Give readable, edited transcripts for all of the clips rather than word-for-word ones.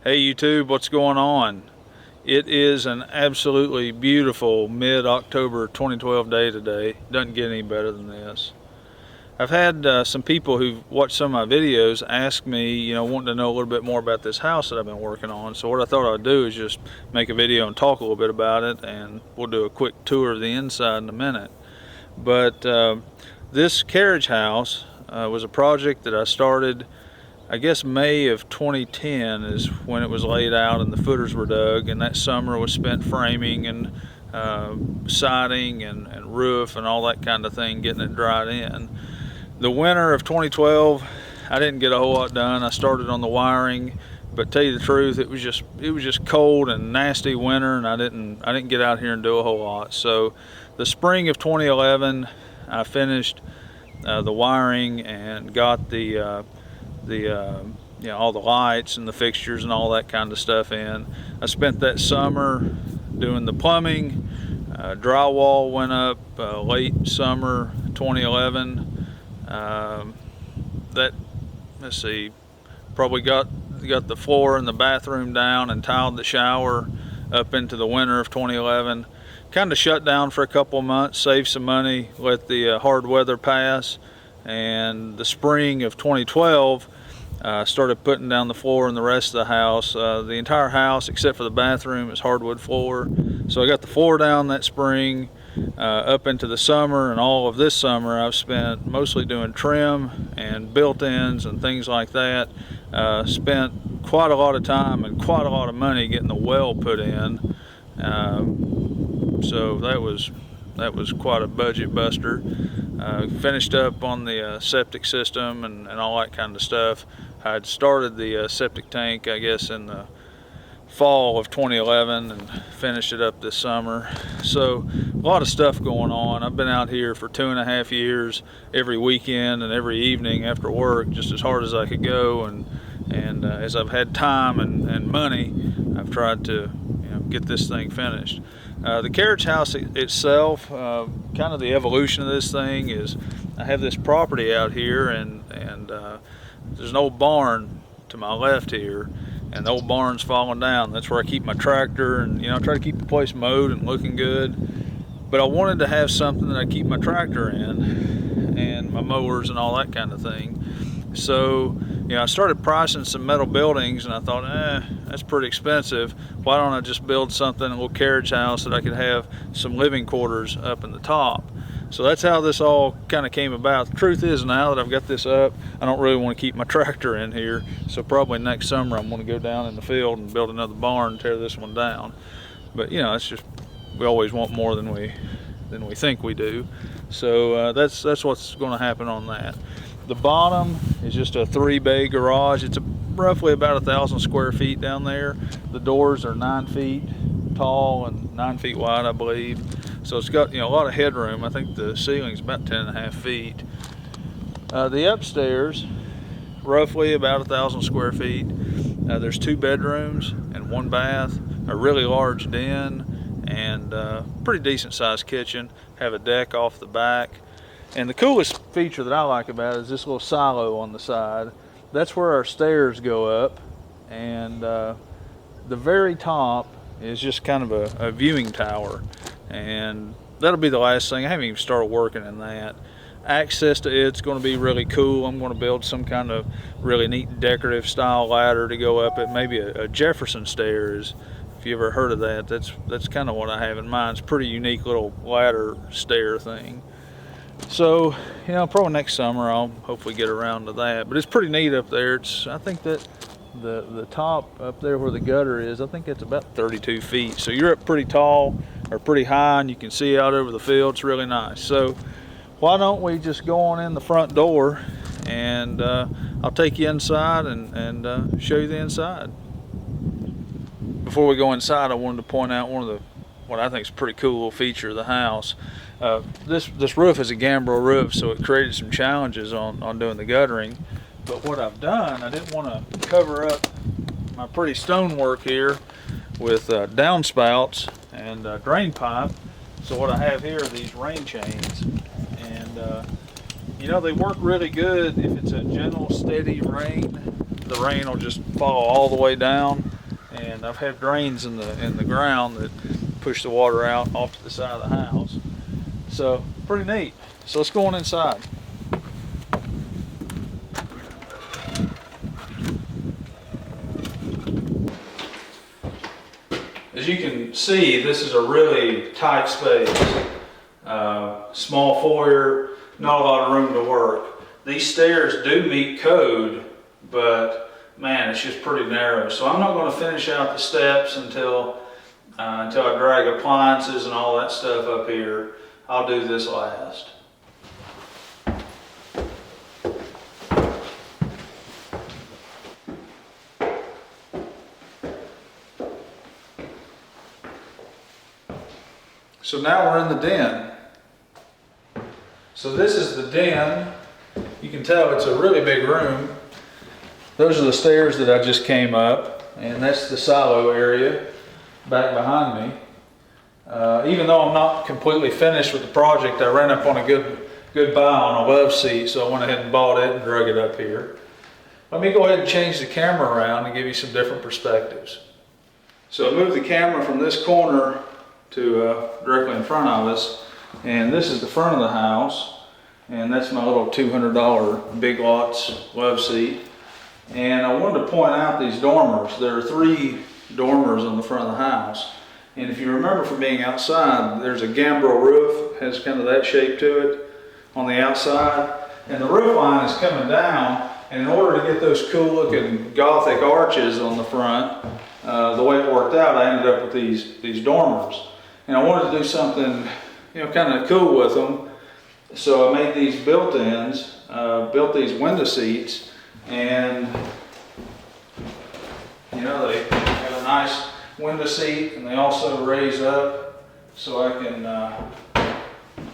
Hey YouTube, what's going on? It is an absolutely beautiful mid-October 2012 day today. Doesn't get any better than this. I've had some people who've watched some of my videos ask me, wanting to know a little bit more about this house that I've been working on. So what I thought I'd do is just make a video and talk a little bit about it, and we'll do a quick tour of the inside in a minute. But this carriage house was a project that I started, I guess May of 2010 is when it was laid out and the footers were dug, and that summer was spent framing and siding and roof and all that kind of thing, getting it dried in. The winter of 2012, I didn't get a whole lot done. I started on the wiring, but tell you the truth, it was just cold and nasty winter, and I didn't get out here and do a whole lot. So the spring of 2011, I finished the wiring and got all the lights and the fixtures and all that kind of stuff in. I spent that summer doing the plumbing. Drywall went up late summer 2011. Let's see, probably got the floor in the bathroom down and tiled the shower up into the winter of 2011. Kind of shut down for a couple of months, saved some money, let the hard weather pass, and the spring of 2012 started putting down the floor in the rest of the house. The entire house except for the bathroom is hardwood floor, so I got the floor down that spring. Up into the summer and all of this summer I've spent mostly doing trim and built-ins and things like that. Spent quite a lot of time and quite a lot of money getting the well put in. So that was quite a budget buster. Finished up on the septic system and all that kind of stuff. I'd started the septic tank, I guess, in the fall of 2011 and finished it up this summer. So a lot of stuff going on. I've been out here for 2.5 years, every weekend and every evening after work, just as hard as I could go, and as I've had time and money, I've tried to get this thing finished. The carriage house itself, kind of the evolution of this thing is, I have this property out here, and there's an old barn to my left here, and the old barn's falling down. That's where I keep my tractor, and I try to keep the place mowed and looking good. But I wanted to have something that I keep my tractor in and my mowers and all that kind of thing. So I started pricing some metal buildings, and I thought, that's pretty expensive. Why don't I just build something, a little carriage house that I could have some living quarters up in the top. So that's how this all kind of came about. The truth is, now that I've got this up, I don't really want to keep my tractor in here. So probably next summer I'm going to go down in the field and build another barn and tear this one down. But it's just, we always want more than we think we do. So that's what's going to happen on that. The bottom is just a 3-bay garage. It's roughly about 1,000 square feet down there. The doors are 9 feet tall and 9 feet wide, I believe. So it's got a lot of headroom. I think the ceiling's about 10.5 feet. The upstairs, roughly about 1,000 square feet. There's 2 bedrooms and 1 bath, a really large den, and pretty decent sized kitchen. Have a deck off the back. And the coolest feature that I like about it is this little silo on the side. That's where our stairs go up, and the very top is just kind of a viewing tower, and that'll be the last thing. I haven't even started working in that. Access to it's going to be really cool. I'm going to build some kind of really neat decorative style ladder to go up it, maybe a Jefferson stairs. If you ever heard of that, that's kind of what I have in mind. It's a pretty unique little ladder stair thing. So probably next summer I'll hopefully get around to that. But it's pretty neat up there. I think that the top up there where the gutter is, I think it's about 32 feet. So you're up pretty tall or pretty high, and you can see out over the field. It's really nice. So why don't we just go on in the front door, and I'll take you inside and show you the inside. Before we go inside, I wanted to point out what I think is a pretty cool little feature of the house. This roof is a gambrel roof, so it created some challenges on doing the guttering. But what I've done, I didn't want to cover up my pretty stonework here with downspouts and drain pipe. So what I have here are these rain chains, and they work really good if it's a gentle, steady rain. The rain will just fall all the way down. and I've had drains in the ground that push the water out off to the side of the house. So pretty neat. So let's go on inside. As you can see, this is a really tight space. Small foyer, not a lot of room to work. These stairs do meet code, but man, it's just pretty narrow. So I'm not going to finish out the steps until I drag appliances and all that stuff up here. I'll do this last. So now we're in the den. So this is the den. You can tell it's a really big room. Those are the stairs that I just came up, and that's the silo area back behind me. Even though I'm not completely finished with the project, I ran up on a good buy on a love seat, so I went ahead and bought it and drug it up here. Let me go ahead and change the camera around and give you some different perspectives. So I moved the camera from this corner to directly in front of us, and this is the front of the house, and that's my little $200 Big Lots love seat. And I wanted to point out these dormers. There are 3 dormers on the front of the house, and if you remember from being outside, there's a gambrel roof, has kind of that shape to it on the outside, and the roof line is coming down, and in order to get those cool looking Gothic arches on the front, the way it worked out, I ended up with these dormers. And I wanted to do something, kind of cool with them. So I made these built-ins, built these window seats, and they have a nice window seat, and they also raise up so I can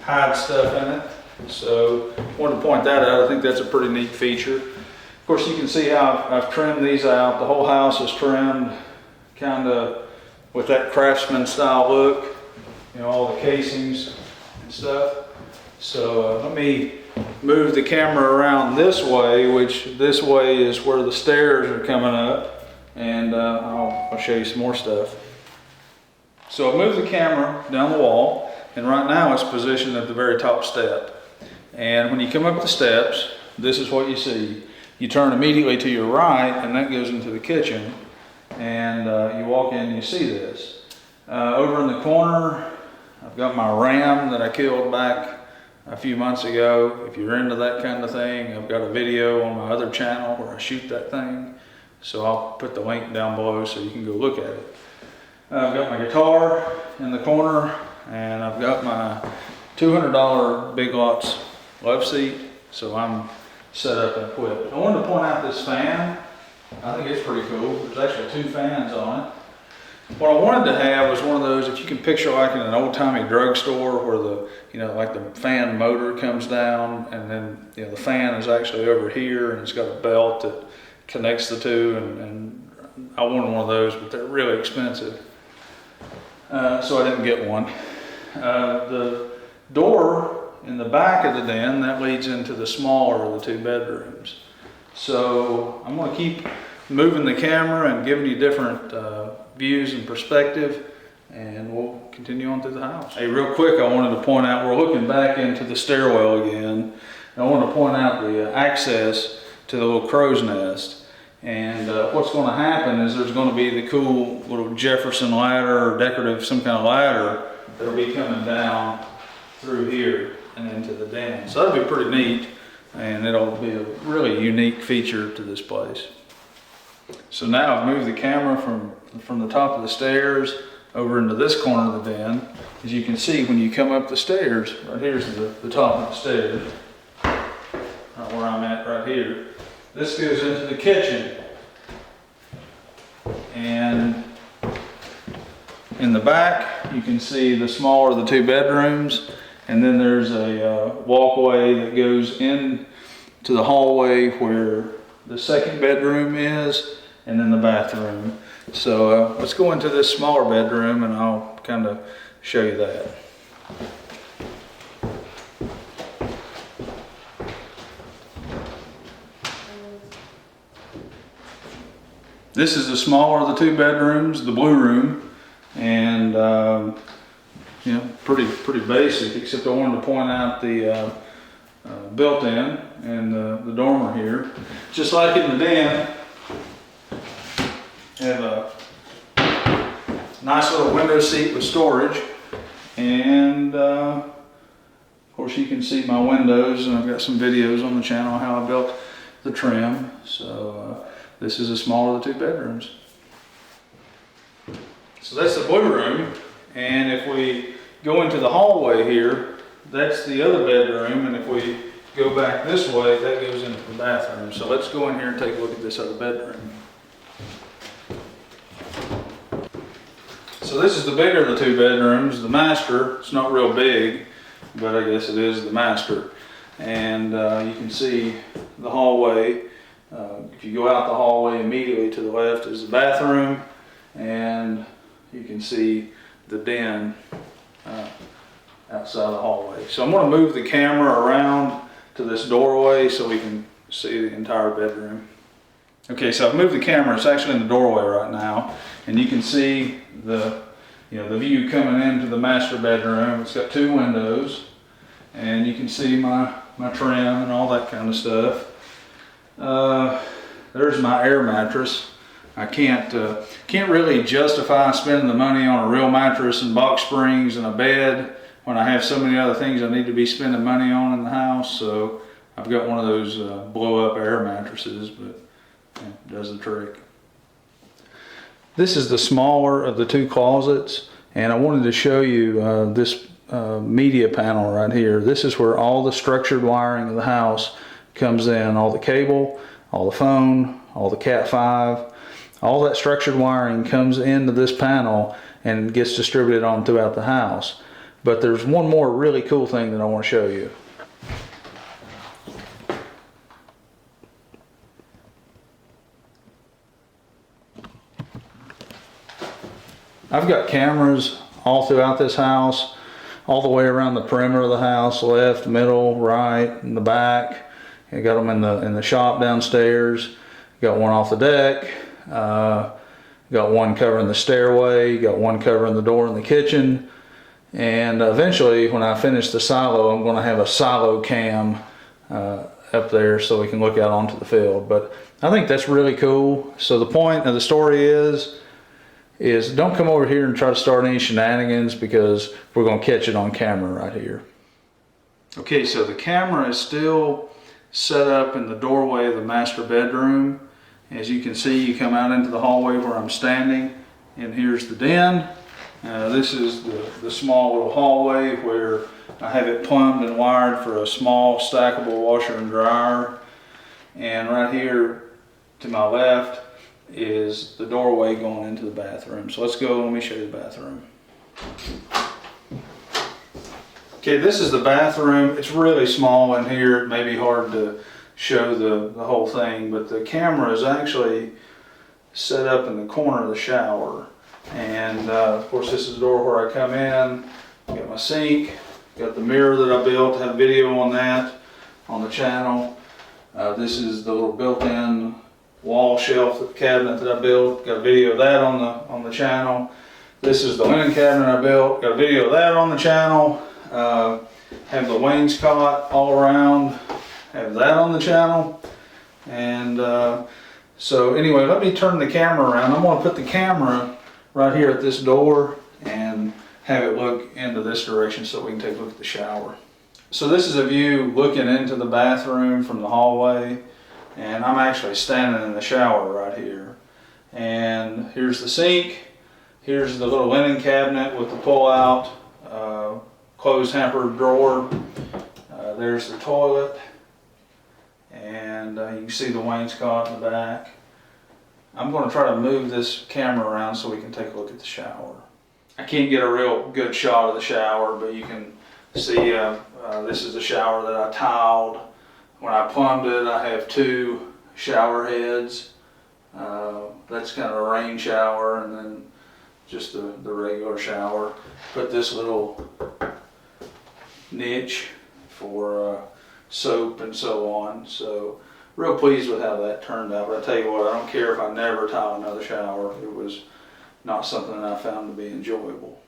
hide stuff in it. So I wanted to point that out. I think that's a pretty neat feature. Of course, you can see how I've trimmed these out. The whole house is trimmed kind of with that craftsman style look. All the casings and stuff. So let me move the camera around this way, which this way is where the stairs are coming up, and I'll show you some more stuff. So I moved the camera down the wall, and right now it's positioned at the very top step. And when you come up the steps, this is what you see. You turn immediately to your right, and that goes into the kitchen, and you walk in and you see this. Over in the corner, I've got my ram that I killed back a few months ago. If you're into that kind of thing, I've got a video on my other channel where I shoot that thing. So I'll put the link down below so you can go look at it. I've got my guitar in the corner, and I've got my $200 Big Lots love seat. So I'm set up and equipped. I wanted to point out this fan. I think it's pretty cool. There's actually 2 fans on it. What I wanted to have was one of those, if you can picture like in an old-timey drugstore where like the fan motor comes down, and then the fan is actually over here, and it's got a belt that connects the two, and I wanted one of those, but they're really expensive, so I didn't get one. The door in the back of the den, that leads into the smaller of the 2 bedrooms. So I'm going to keep moving the camera and giving you different views and perspective, and we'll continue on through the house. Hey, real quick, I wanted to point out, we're looking back into the stairwell again, and I want to point out the access to the little crow's nest. And what's going to happen is there's going to be the cool little Jefferson ladder, or decorative some kind of ladder, that'll be coming down through here and into the den. So that'll be pretty neat, and it'll be a really unique feature to this place. So now I've moved the camera from the top of the stairs over into this corner of the den. As you can see, when you come up the stairs, right here's the top of the stairs, right where I'm at right here. This goes into the kitchen. And in the back, you can see the smaller of the 2 bedrooms. And then there's a walkway that goes in to the hallway where the 2nd bedroom is, and then the bathroom. So let's go into this smaller bedroom, and I'll kind of show you that. This is the smaller of the 2 bedrooms, the blue room, and you know, pretty basic. Except I wanted to point out the built-in and the dormer here. Just like in the den, have a nice little window seat with storage, and of course you can see my windows, and I've got some videos on the channel how I built the trim. So this is the smaller of the 2 bedrooms. So that's the blue room, and if we go into the hallway here, that's the other bedroom, and if we go back this way, that goes into the bathroom. So let's go in here and take a look at this other bedroom. So this is the bigger of the 2 bedrooms, the master. It's not real big, but I guess it is the master. And you can see the hallway. If you go out the hallway, immediately to the left is the bathroom, and you can see the den outside the hallway. So I'm going to move the camera around to this doorway so we can see the entire bedroom. Okay, so I've moved the camera. It's actually in the doorway right now, and you can see the the view coming into the master bedroom. It's got 2 windows, and you can see my trim and all that kind of stuff. There's my air mattress. I can't really justify spending the money on a real mattress and box springs and a bed when I have so many other things I need to be spending money on in the house. So I've got one of those blow up air mattresses, but it does the trick. This is the smaller of the 2 closets, and I wanted to show you this media panel right here. This is where all the structured wiring of the house comes in. All the cable, all the phone, all the Cat 5, all that structured wiring comes into this panel and gets distributed on throughout the house. But there's one more really cool thing that I want to show you. I've got cameras all throughout this house, all the way around the perimeter of the house, left, middle, right, and the back. I got them in the shop downstairs. Got one off the deck. Got one covering the stairway. Got one covering the door in the kitchen. And eventually, when I finish the silo, I'm going to have a silo cam up there so we can look out onto the field. But I think that's really cool. So the point of the story is don't come over here and try to start any shenanigans, because we're going to catch it on camera right here. Okay, so the camera is still set up in the doorway of the master bedroom. As you can see, you come out into the hallway where I'm standing, and here's the den. This is the small little hallway where I have it plumbed and wired for a small stackable washer and dryer. And right here to my left is the doorway going into the bathroom. So let's go, let me show you the bathroom. Okay, this is the bathroom. It's really small in here. It may be hard to show the whole thing, but the camera is actually set up in the corner of the shower. And of course, this is the door where I come in. Got my sink, got the mirror that I built. I have a video on that on the channel. This is the little built-in wall shelf cabinet that I built. Got a video of that on the channel. This is the linen cabinet I built. Got a video of that on the channel. Have the wainscot all around. Have that on the channel. And so anyway, let me turn the camera around. I'm going to put the camera right here at this door and have it look into this direction so we can take a look at the shower. So this is a view looking into the bathroom from the hallway, and I'm actually standing in the shower right here. And here's the sink. Here's the little linen cabinet with the pull-out closed hamper drawer. There's the toilet, and you can see the wainscot in the back. I'm going to try to move this camera around so we can take a look at the shower. I can't get a real good shot of the shower, but you can see this is the shower that I tiled. When I plumbed it, I have 2 shower heads. That's kind of a rain shower, and then just the regular shower. Put this little niche for soap and so on. So real pleased with how that turned out. But I tell you what, I don't care if I never tile another shower. It was not something that I found to be enjoyable.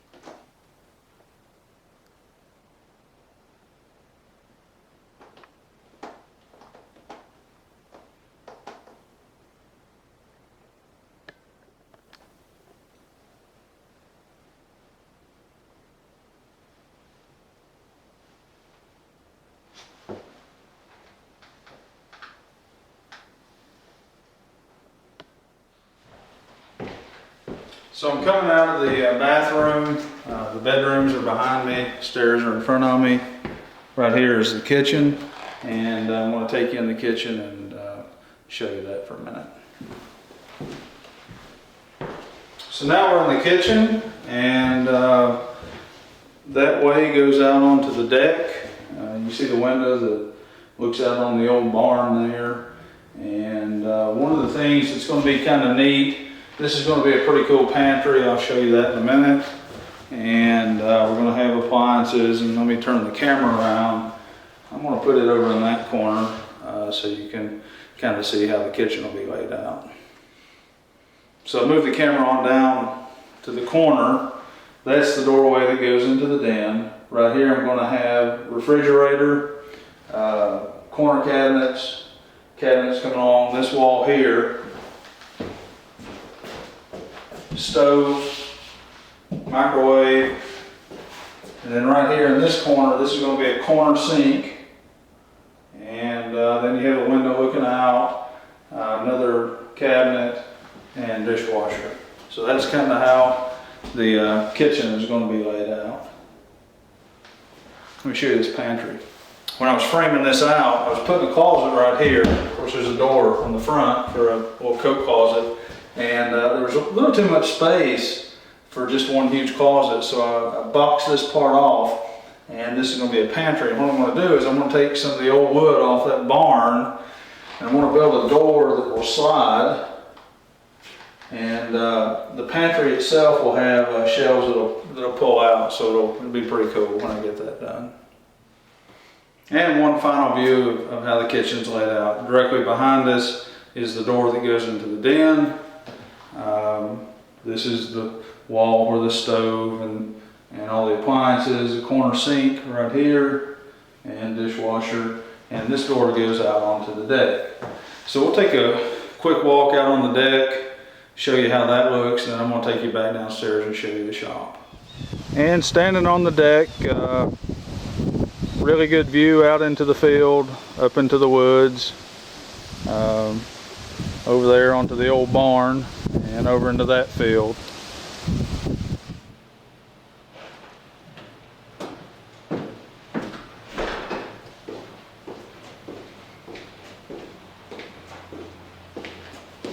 So I'm coming out of the bathroom. The bedrooms are behind me, stairs are in front of me. Right here is the kitchen, and I'm going to take you in the kitchen and show you that for a minute. So now we're in the kitchen, and that way goes out onto the deck. You see the window that looks out on the old barn there. And one of the things that's going to be kind of neat, this is going to be a pretty cool pantry. I'll show you that in a minute. And we're going to have appliances, and let me turn the camera around. I'm going to put it over in that corner so you can kind of see how the kitchen will be laid out. So move the camera on down to the corner. That's the doorway that goes into the den. Right here I'm going to have refrigerator, corner cabinets coming along this wall here, stove, microwave, and then right here in this corner, this is going to be a corner sink, and then you have a window looking out, another cabinet, and dishwasher. So that's kind of how the kitchen is going to be laid out. Let me show you this pantry. When I was framing this out, I was putting a closet right here. Of course, there's a door on the front for a little coat closet, and there was a little too much space for just one huge closet, so I boxed this part off, and this is going to be a pantry. And what I'm going to do is I'm going to take some of the old wood off that barn, and I'm going to build a door that will slide, and the pantry itself will have shelves that'll pull out, so it'll be pretty cool when I get that done. And one final view of how the kitchen's laid out. Directly behind us is the door that goes into the den. This is the wall where the stove and all the appliances, the corner sink right here, and dishwasher. And this door goes out onto the deck. So we'll take a quick walk out on the deck, show you how that looks, and then I'm going to take you back downstairs and show you the shop. And standing on the deck, really good view out into the field, up into the woods, over there onto the old barn, and over into that field.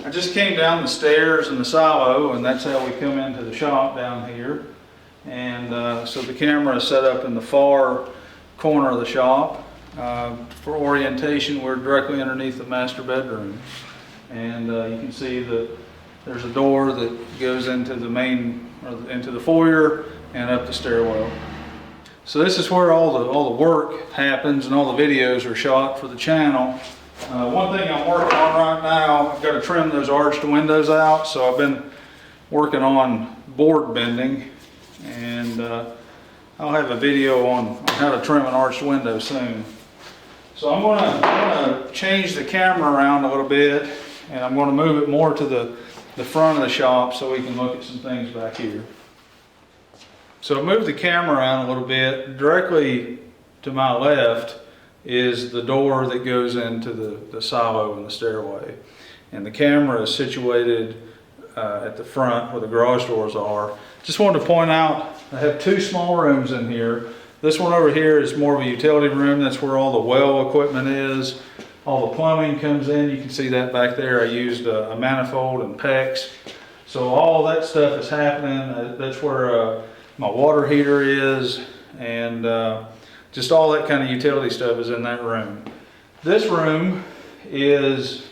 I just came down the stairs in the silo, and that's how we come into the shop down here. And so the camera is set up in the far corner of the shop. For orientation, we're directly underneath the master bedroom. And you can see that there's a door that goes into the main, or into the foyer and up the stairwell. So this is where all the work happens, and all the videos are shot for the channel. One thing I'm working on right now, I've got to trim those arched windows out, so I've been working on board bending, and I'll have a video on how to trim an arched window soon. So I'm going to change the camera around a little bit, and I'm going to move it more to the front of the shop so we can look at some things back here. So move the camera around a little bit. Directly to my left is the door that goes into the silo and the stairway. And the camera is situated at the front where the garage doors are. Just wanted to point out, I have two small rooms in here. This one over here is more of a utility room. That's where all the well equipment is. All the plumbing comes in. You can see that back there. I used a manifold and PEX. So all that stuff is happening. That's where my water heater is, and just all that kind of utility stuff is in that room. This room is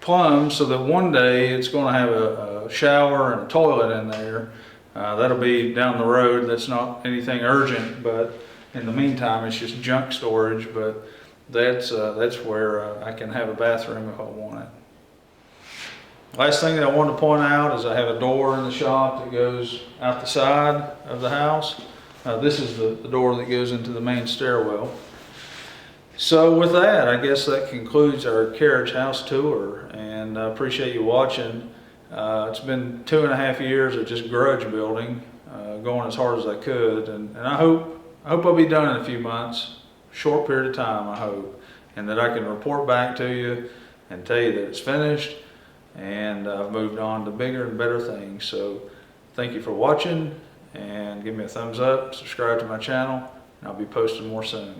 plumbed so that one day it's going to have a shower and a toilet in there. That'll be down the road. That's not anything urgent, but in the meantime it's just junk storage. But that's where I can have a bathroom if I want it. Last thing that I wanted to point out is I have a door in the shop that goes out the side of the house. This is the door that goes into the main stairwell. So with that, I guess that concludes our Carriage house tour, and I appreciate you watching. It's been 2.5 years of just grudge building, going as hard as I could, and I hope I'll be done in a few months, short period of time I hope, and that I can report back to you and tell you that it's finished and I've moved on to bigger and better things. So thank you for watching, and give me a thumbs up, subscribe to my channel, and I'll be posting more soon.